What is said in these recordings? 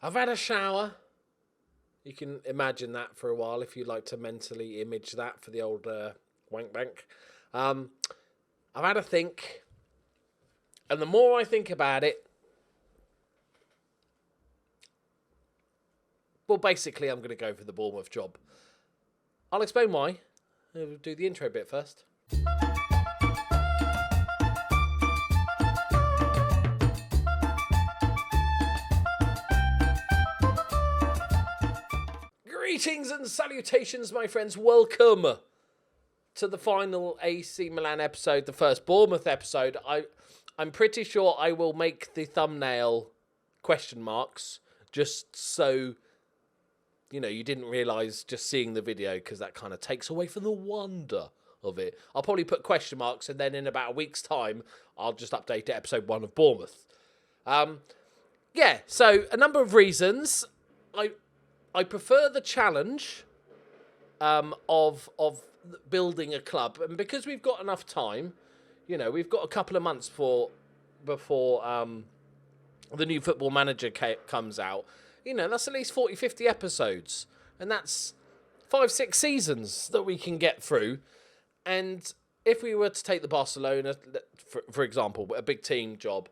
I've had a shower. You can imagine that for a while if you'd like to mentally image that for the old wank bank. I've had a think, and the more I think about it, well, basically, I'm going to go for the Bournemouth job. I'll explain why. I'll do the intro bit first. Greetings and salutations, my friends. Welcome to the final AC Milan episode, the first Bournemouth episode. I'm pretty sure I will make the thumbnail question marks just so, you know, you didn't realise just seeing the video, because that kind of takes away from the wonder of it. I'll probably put question marks, and then in about a week's time, I'll just update it, episode 1 of Bournemouth. So a number of reasons. I prefer the challenge of building a club, and because we've got enough time, you know, we've got a couple of months before the new Football Manager comes out. You know, that's at least 40, 50 episodes, and that's 5-6 seasons that we can get through. And if we were to take the Barcelona, for example, a big team job,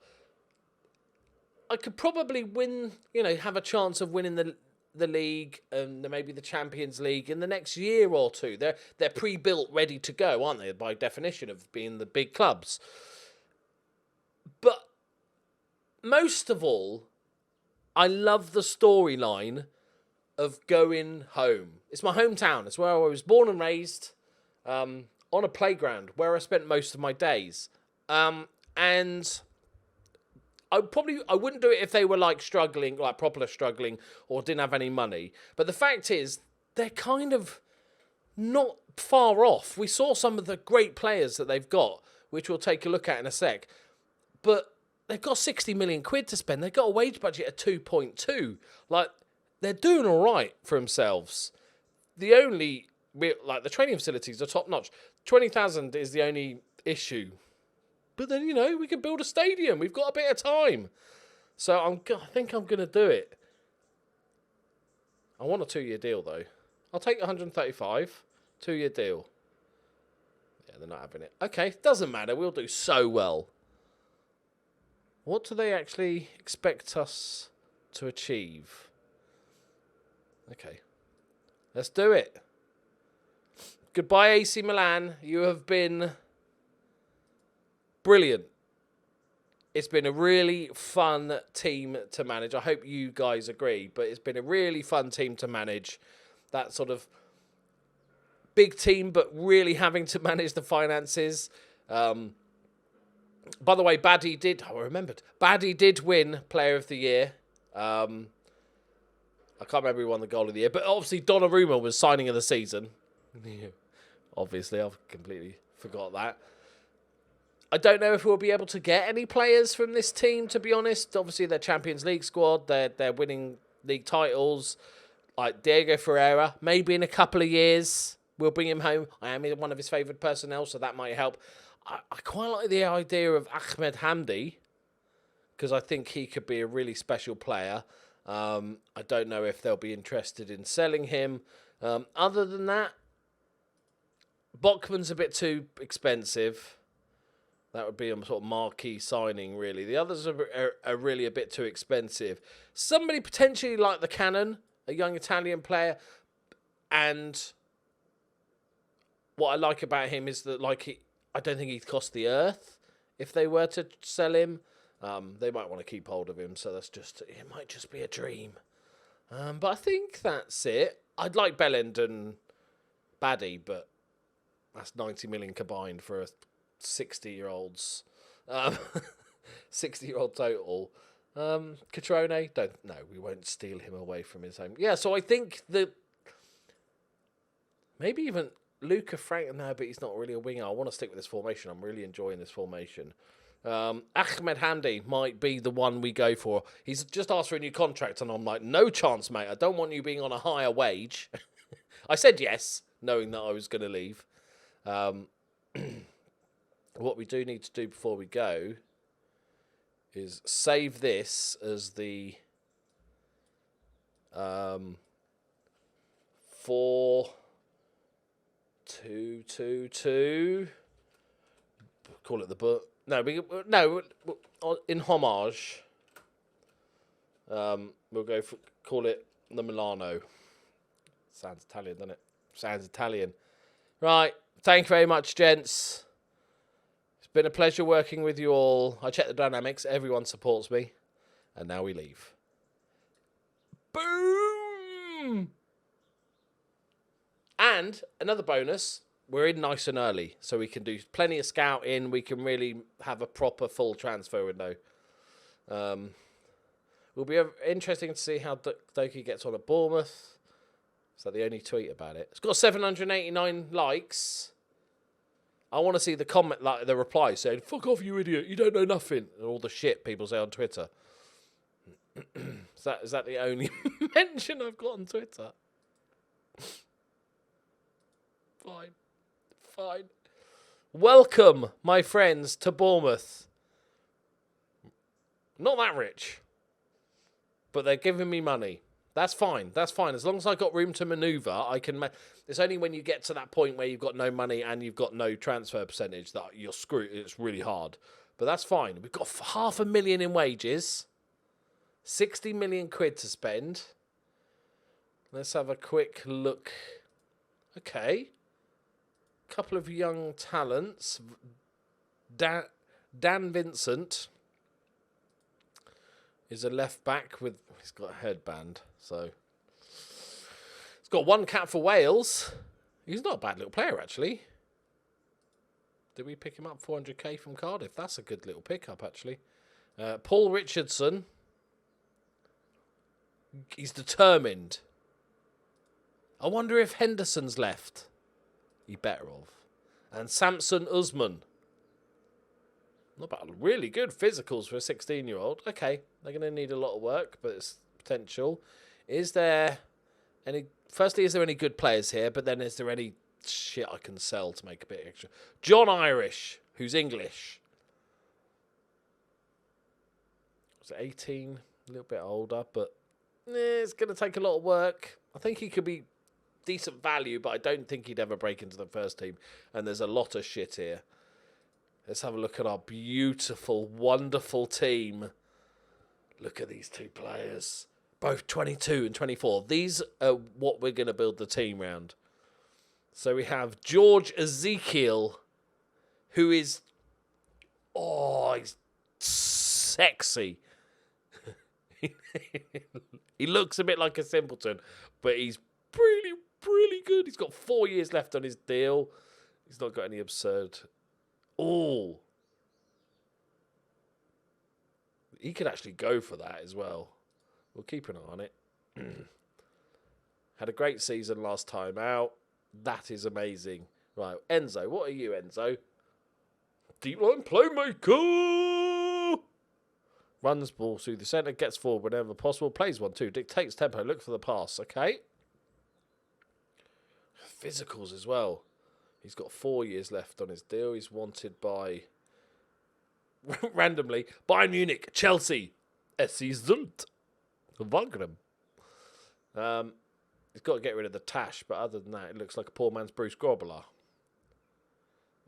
I could probably win, you know, have a chance of winning the league and maybe the Champions League in the next year or two. They're pre-built, ready to go, aren't they, by definition of being the big clubs. But most of all, I love the storyline of going home. It's my hometown. It's where I was born and raised, on a playground where I spent most of my days. And I wouldn't do it if they were like struggling, like properly struggling, or didn't have any money. But the fact is, they're kind of not far off. We saw some of the great players that they've got, which we'll take a look at in a sec. But they've got 60 million quid to spend. They've got a wage budget of 2.2. Like, they're doing all right for themselves. The training facilities are top notch. 20,000 is the only issue. But then, you know, we can build a stadium. We've got a bit of time. So I think I'm going to do it. I want a 2-year deal, though. I'll take 135. 2-year deal. Yeah, they're not having it. Okay, doesn't matter. We'll do so well. What do they actually expect us to achieve? Okay. Let's do it. Goodbye, AC Milan. You have been brilliant. It's been a really fun team to manage. I hope you guys agree, but it's been a really fun team to manage. That sort of big team, but really having to manage the finances. By the way, Baddy did win Player of the Year. I can't remember who won the Goal of the Year, but obviously Donnarumma was signing of the season. Obviously, I've completely forgot that. I don't know if we'll be able to get any players from this team, to be honest. Obviously, their Champions League squad, they're winning league titles. Like Diego Ferreira, maybe in a couple of years, we'll bring him home. I am one of his favourite personnel, so that might help. I quite like the idea of Ahmed Hamdi, because I think he could be a really special player. I don't know if they'll be interested in selling him. Other than that, Bachmann's a bit too expensive. That would be a sort of marquee signing, really. The others are really a bit too expensive. Somebody potentially like the Cannon, a young Italian player. And what I like about him is that, I don't think he'd cost the earth if they were to sell him. They might want to keep hold of him, so it might just be a dream. But I think that's it. I'd like Belland and Baddy, but that's 90 million combined for a 60-year-olds. 60-year-old total. Catrone, we won't steal him away from his home. Yeah, so I think maybe even Luca Frank, no, but he's not really a winger. I want to stick with this formation. I'm really enjoying this formation. Ahmed Hamdi might be the one we go for. He's just asked for a new contract, and I'm like, no chance, mate. I don't want you being on a higher wage. I said yes, knowing that I was going to leave. What we do need to do before we go is save this as the 4, 2, 2, 2. Call it the book. No, in homage. We'll call it the Milano. Sounds Italian, doesn't it? Sounds Italian. Right. Thank you very much, gents. It's been a pleasure working with you all. I checked the dynamics. Everyone supports me. And now we leave. Boom! And another bonus, we're in nice and early, so we can do plenty of scouting. We can really have a proper full transfer window. Will be interesting to see how Doki gets on at Bournemouth. Is that the only tweet about it? It's got 789 likes. I want to see the comment, like the reply saying, "Fuck off, you idiot! You don't know nothing," and all the shit people say on Twitter. Is that the only mention I've got on Twitter? Fine. Welcome, my friends, to Bournemouth. Not that rich, but they're giving me money. That's fine. As long as I've got room to manoeuvre, I can... It's only when you get to that point where you've got no money and you've got no transfer percentage that you're screwed. It's really hard. But that's fine. We've got 500,000 in wages. 60 million quid to spend. Let's have a quick look. Okay. Couple of young talents. Dan Vincent is a left back with... He's got a headband, so... He's got 1 cap for Wales. He's not a bad little player, actually. Did we pick him up 400k from Cardiff? That's a good little pickup, actually. Paul Richardson. He's determined. I wonder if Henderson's left. He better off. And Samson Usman. Not bad. Really good physicals for a 16-year-old. Okay, they're going to need a lot of work, but it's potential. Is there any... Firstly, is there any good players here? But then is there any shit I can sell to make a bit extra? John Irish, who's English. Was it 18? A little bit older, but it's going to take a lot of work. I think he could be decent value, but I don't think he'd ever break into the first team. And there's a lot of shit here. Let's have a look at our beautiful, wonderful team. Look at these 2 players. Both 22 and 24. These are what we're going to build the team around. So we have George Ezekiel, who is... Oh, he's sexy. He looks a bit like a simpleton, but he's really, really good. He's got 4 years left on his deal. He's not got any absurd... Oh. He could actually go for that as well. We'll keep an eye on it. Had a great season last time out. That is amazing. Right, Enzo. What are you, Enzo? Deep line playmaker. Runs ball through the centre. Gets forward whenever possible. Plays 1-2. Dictates tempo. Look for the pass. Okay. Physicals as well. He's got 4 years left on his deal. He's wanted by, randomly, Bayern Munich, Chelsea, SEAGATE, Wagram. He's got to get rid of the Tash, but other than that, it looks like a poor man's Bruce Grobbelaar.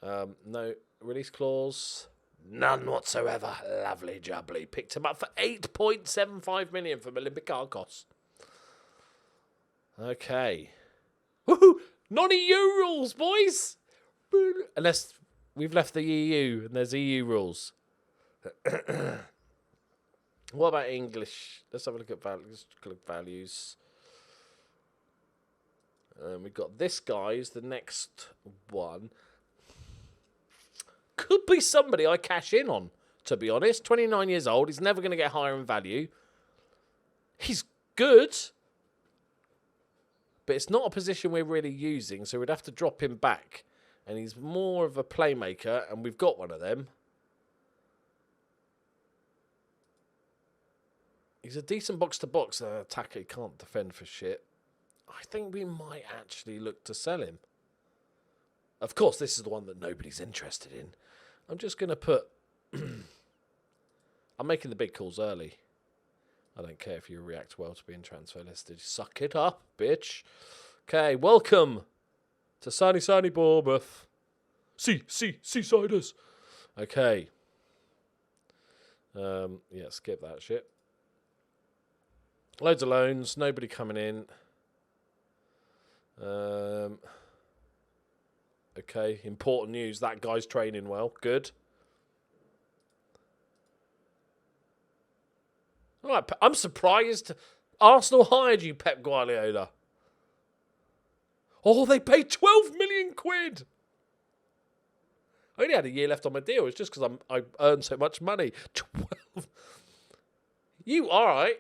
No release clause. None whatsoever. Lovely jubbly. Picked him up for 8.75 million from Olympiacos. Okay. Woohoo! Non-EU rules, boys! Unless we've left the EU and there's EU rules. What about English? Let's have a look at values. We've got this guy is the next one. Could be somebody I cash in on, to be honest. 29 years old. He's never going to get higher in value. He's good. But it's not a position we're really using, so we'd have to drop him back. And he's more of a playmaker, and we've got one of them. He's a decent box-to-box attacker. He can't defend for shit. I think we might actually look to sell him. Of course, this is the one that nobody's interested in. I'm just going to put... I'm making the big calls early. I don't care if you react well to being transfer listed. Suck it up, bitch. Okay, welcome to sunny Bournemouth. Seasiders. Okay. Yeah, skip that shit. Loads of loans, nobody coming in. Okay, important news. That guy's training well. Good. All right, I'm surprised Arsenal hired you, Pep Guardiola. Oh, they paid 12 million quid. I only had a year left on my deal. It's just because I earned so much money. 12. You, all right.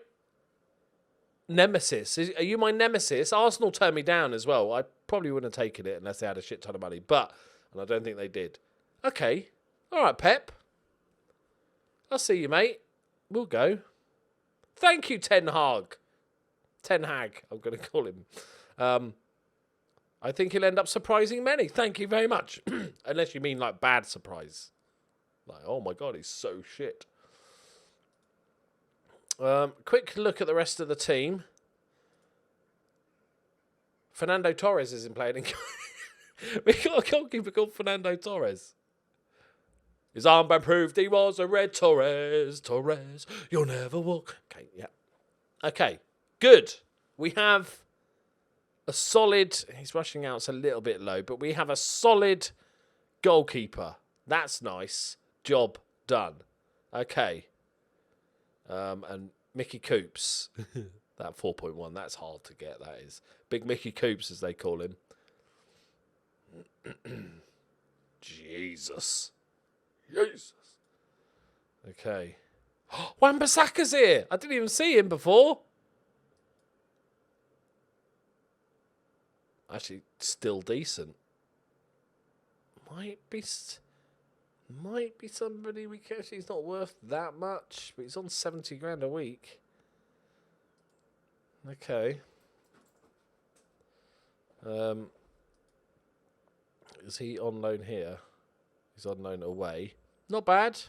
Nemesis. Are you my nemesis? Arsenal turned me down as well. I probably wouldn't have taken it unless they had a shit ton of money. And I don't think they did. Okay. All right, Pep. I'll see you, mate. We'll go. Thank you, Ten Hag. Ten Hag, I'm going to call him. I think he'll end up surprising many. Thank you very much. Unless you mean like bad surprise. Like, oh my God, he's so shit. Quick look at the rest of the team. Fernando Torres isn't playing. We got a goalkeeper called Fernando Torres. His armband proved he was a red Torres. Torres, you'll never walk. Okay, yeah. Okay, good. We have a solid... He's rushing out, it's a little bit low, but we have a solid goalkeeper. That's nice. Job done. Okay. And Mickey Coops. That 4.1, that's hard to get, that is. Big Mickey Coops, as they call him. Jesus. Okay. Wan-Bissaka's here. I didn't even see him before. Actually, still decent. Might be somebody we can. He's not worth that much, but he's on 70 grand a week. Okay. Is he on loan here? He's on loan away. Not bad.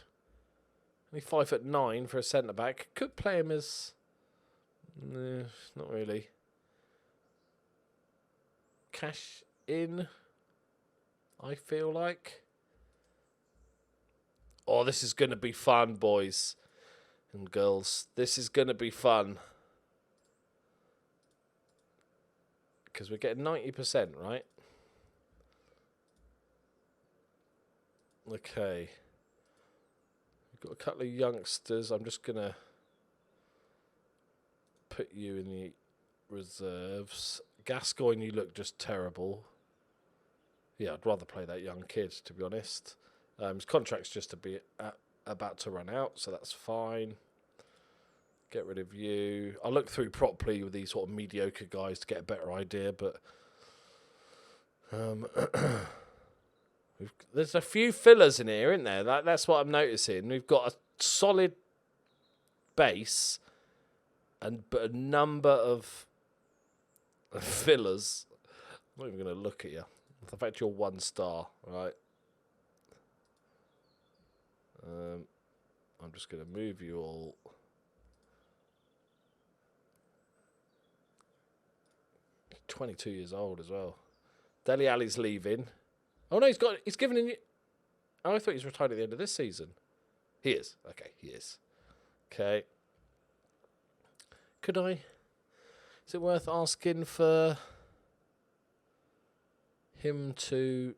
Only 5'9" for a centre back. Could play him as... not really. Cash in, I feel like. Oh, this is going to be fun, boys and girls. This is going to be fun. Because we're getting 90%, right? Okay. We've got a couple of youngsters. I'm just going to put you in the reserves. Gascoigne, you look just terrible. Yeah, I'd rather play that young kid, to be honest. His contract's just about to run out, so that's fine. Get rid of you. I'll look through properly with these sort of mediocre guys to get a better idea, but there's a few fillers in here, isn't there? That's what I'm noticing. We've got a solid base, but a number of fillers. I'm not even going to look at you. The fact you're 1 star, right? I'm just going to move you all. He's 22 years old as well. Dele Alli's leaving. Oh no, he's given in. Oh, I thought he was retired at the end of this season. He is. Okay, he is. Okay. Could I? Is it worth asking for him to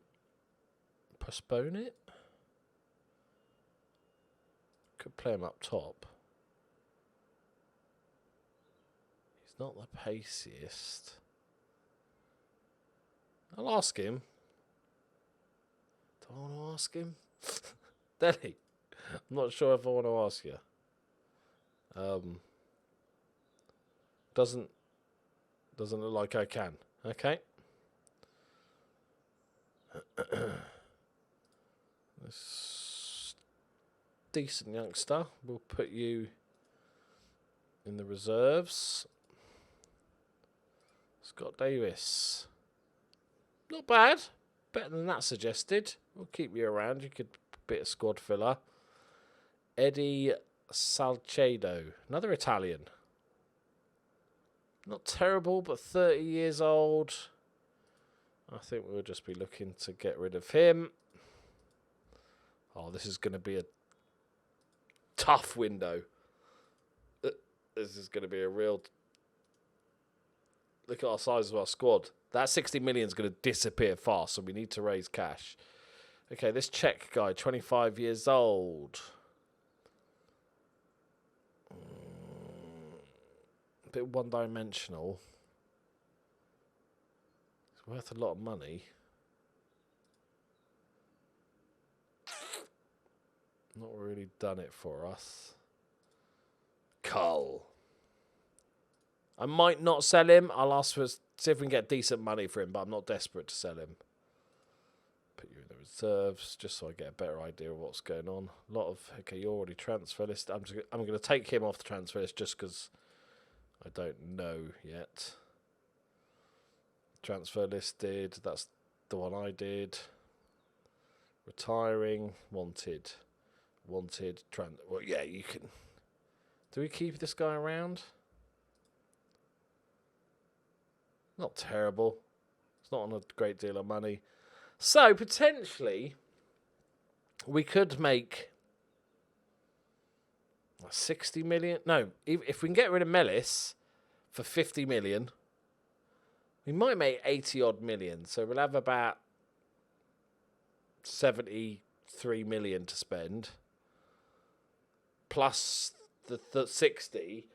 postpone it? Could play him up top. He's not the paciest. I'll ask him. Do I want to ask him? Deli, I'm not sure if I want to ask you. Doesn't look like I can. Okay. This decent youngster. We'll put you in the reserves. Scott Davis. Not bad. Better than that suggested. We'll keep you around. You could be a squad filler. Eddie Salcedo. Another Italian. Not terrible, but 30 years old. I think we'll just be looking to get rid of him. Oh, this is going to be a tough window. This is going to be a real... Look at our size of our squad. That 60 million is going to disappear fast, so we need to raise cash. Okay, this Czech guy, 25 years old. A bit one-dimensional. It's worth a lot of money. Not really done it for us. Cull. I might not sell him. I'll ask for see if we can get decent money for him, but I'm not desperate to sell him. Put you in the reserves just so I get a better idea of what's going on. A lot of okay, you're already transfer list. I'm going to take him off the transfer list just because I don't know yet. Transfer listed. That's the one I did. Retiring. Wanted. Well, yeah, you can. Do we keep this guy around? Not terrible. It's not on a great deal of money. So, potentially, we could make 60 million. No, if we can get rid of Melis for 50 million, we might make 80 odd million. So, we'll have about 73 million to spend. Plus the 60.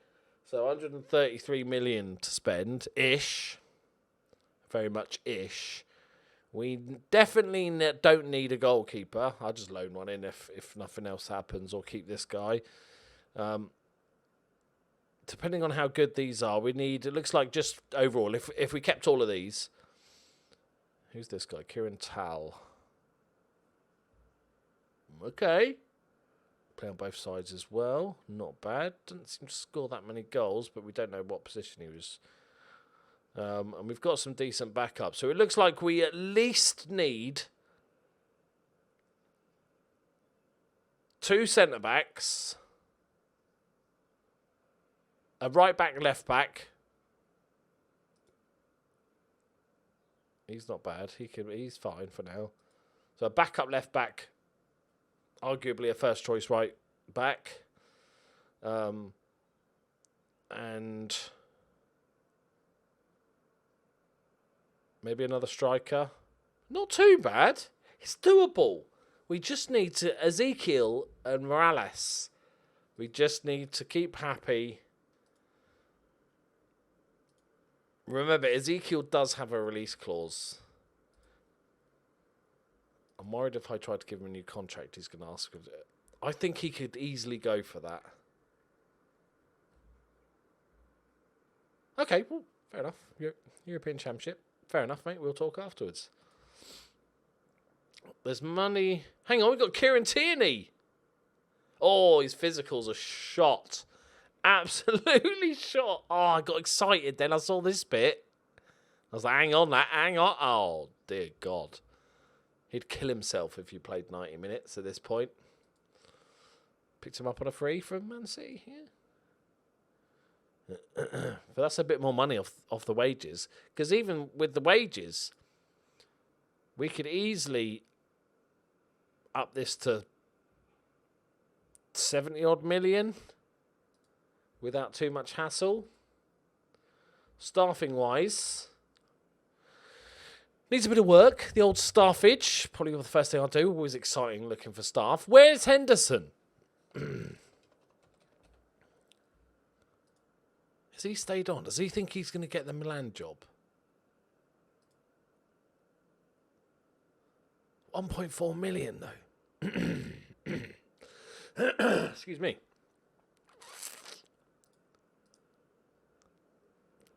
So, 133 million to spend. Ish. Very much ish. We definitely don't need a goalkeeper. I'll just loan one in if nothing else happens, or keep this guy. Depending on how good these are, we need. It looks like just overall, if we kept all of these. Who's this guy? Kieran Tal. Okay. Play on both sides as well. Not bad. Doesn't seem to score that many goals, but we don't know what position he was. And we've got some decent backup. So it looks like we at least need 2 centre-backs, a right-back, left-back. He's not bad. He's fine for now. So a backup left-back, arguably a first-choice right-back. And... maybe another striker. Not too bad. It's doable. We just need to... Ezekiel and Morales. We just need to keep happy. Remember, Ezekiel does have a release clause. I'm worried if I try to give him a new contract, he's going to ask. I think he could easily go for that. Okay, well, fair enough. European Championship. Fair enough, mate. We'll talk afterwards. There's money. Hang on, we've got Kieran Tierney. Oh, his physicals are shot. Absolutely shot. Oh, I got excited then. I saw this bit. I was like, hang on. Oh, dear God. He'd kill himself if you played 90 minutes at this point. Picked him up on a free from Man City. Yeah. But that's a bit more money off the wages. Because even with the wages, we could easily up this to 70 odd million without too much hassle. Staffing wise, needs a bit of work. The old staffage, probably the first thing I'll do. Always exciting looking for staff. Where's Henderson? Has he stayed on? Does he think he's going to get the Milan job? 1.4 million, though. Excuse me.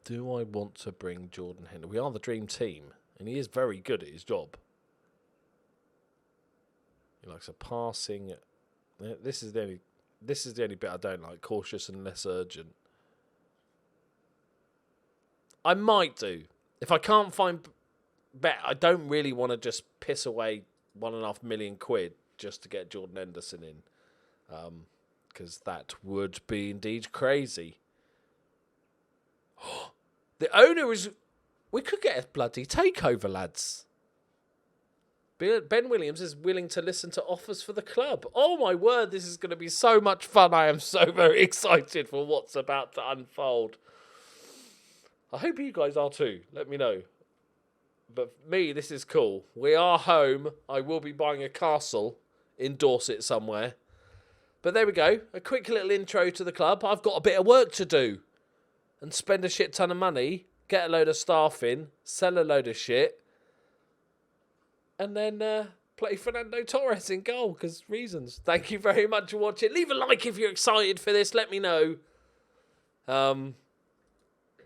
Do I want to bring Jordan Henderson? We are the dream team, and he is very good at his job. He likes a passing. This is the only bit I don't like. Cautious and less urgent. I might do. If I can't find bet, I don't really want to just piss away £1.5 million just to get Jordan Henderson in. Because that would be indeed crazy. The owner is... We could get a bloody takeover, lads. Ben Williams is willing to listen to offers for the club. Oh, my word, this is going to be so much fun. I am so very excited for what's about to unfold. I hope you guys are too. Let me know. But for me, this is cool. We are home. I will be buying a castle in Dorset somewhere. But there we go. A quick little intro to the club. I've got a bit of work to do. And spend a shit ton of money. Get a load of staff in. Sell a load of shit. And then play Fernando Torres in goal, because reasons. Thank you very much for watching. Leave a like if you're excited for this. Let me know.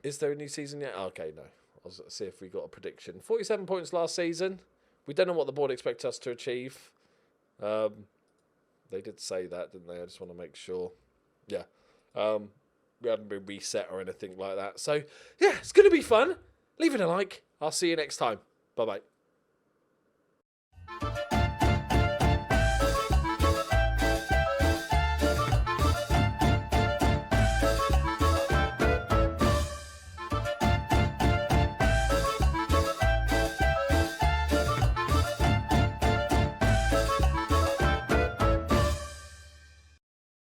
Is there a new season yet? Okay, no. I'll see if we got a prediction. 47 points last season. We don't know what the board expects us to achieve. They did say that, didn't they? I just want to make sure. Yeah. We haven't been reset or anything like that. So, yeah, it's going to be fun. Leave it a like. I'll see you next time. Bye-bye.